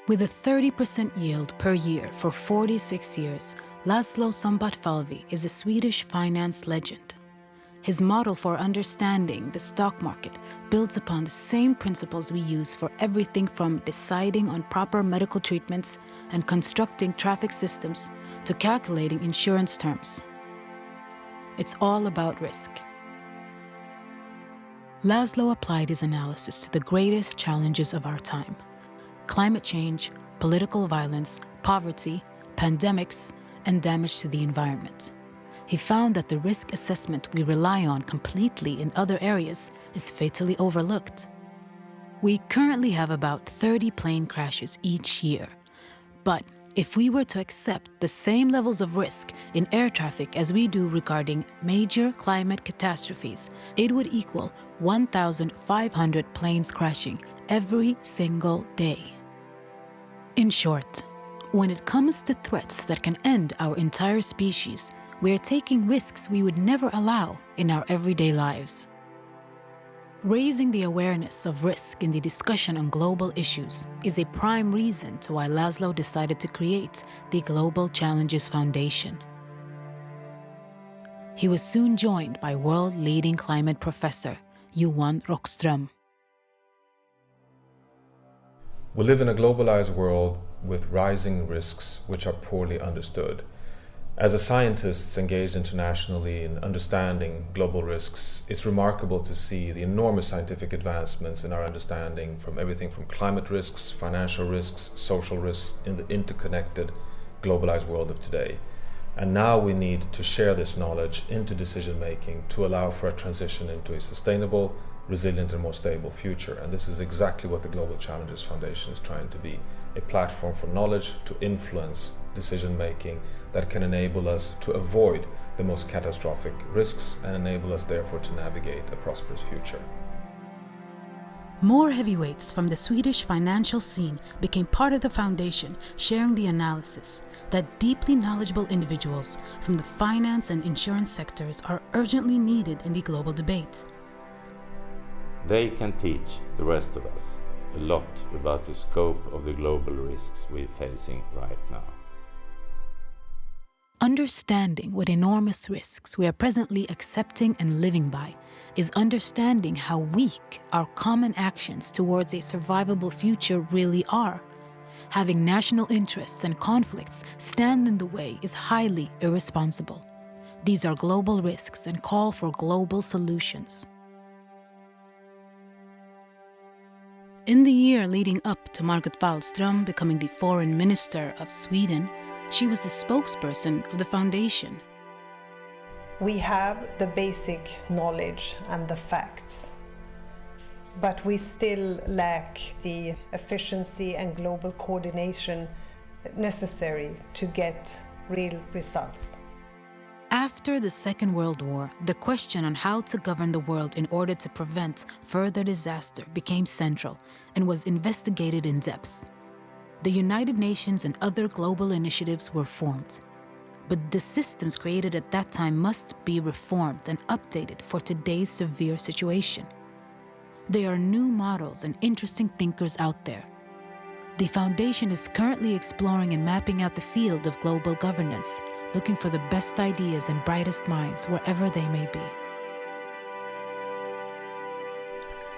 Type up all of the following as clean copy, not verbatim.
With a 30% yield per year for 46 years, Laszlo Sambatfalvi is a Swedish finance legend. His model for understanding the stock market builds upon the same principles we use for everything from deciding on proper medical treatments and constructing traffic systems to calculating insurance terms. It's all about risk. Laszlo applied his analysis to the greatest challenges of our time: climate change, political violence, poverty, pandemics, and damage to the environment. He found that the risk assessment we rely on completely in other areas is fatally overlooked. We currently have about 30 plane crashes each year. But if we were to accept the same levels of risk in air traffic as we do regarding major climate catastrophes, it would equal 1,500 planes crashing every single day. In short, when it comes to threats that can end our entire species, we are taking risks we would never allow in our everyday lives. Raising the awareness of risk in the discussion on global issues is a prime reason to why Laszlo decided to create the Global Challenges Foundation. He was soon joined by world-leading climate professor Johan Rockström. We live in a globalized world with rising risks which are poorly understood. As a scientist engaged internationally in understanding global risks, it's remarkable to see the enormous scientific advancements in our understanding from everything from climate risks, financial risks, social risks in the interconnected, globalized world of today. And now we need to share this knowledge into decision making to allow for a transition into a sustainable, resilient and more stable future. And this is exactly what the Global Challenges Foundation is trying to be: a platform for knowledge to influence decision making that can enable us to avoid the most catastrophic risks and enable us therefore to navigate a prosperous future. More heavyweights from the Swedish financial scene became part of the foundation, sharing the analysis that deeply knowledgeable individuals from the finance and insurance sectors are urgently needed in the global debate. They can teach the rest of us a lot about the scope of the global risks we're facing right now. Understanding what enormous risks we are presently accepting and living by is understanding how weak our common actions towards a survivable future really are. Having national interests and conflicts stand in the way is highly irresponsible. These are global risks and call for global solutions. In the year leading up to Margot Wallström becoming the Foreign Minister of Sweden, she was the spokesperson of the foundation. We have the basic knowledge and the facts, but we still lack the efficiency and global coordination necessary to get real results. After the Second World War, the question on how to govern the world in order to prevent further disaster became central and was investigated in depth. The United Nations and other global initiatives were formed. But the systems created at that time must be reformed and updated for today's severe situation. There are new models and interesting thinkers out there. The foundation is currently exploring and mapping out the field of global governance, looking for the best ideas and brightest minds wherever they may be.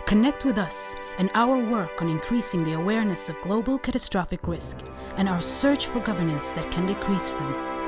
Connect with us and our work on increasing the awareness of global catastrophic risk and our search for governance that can decrease them.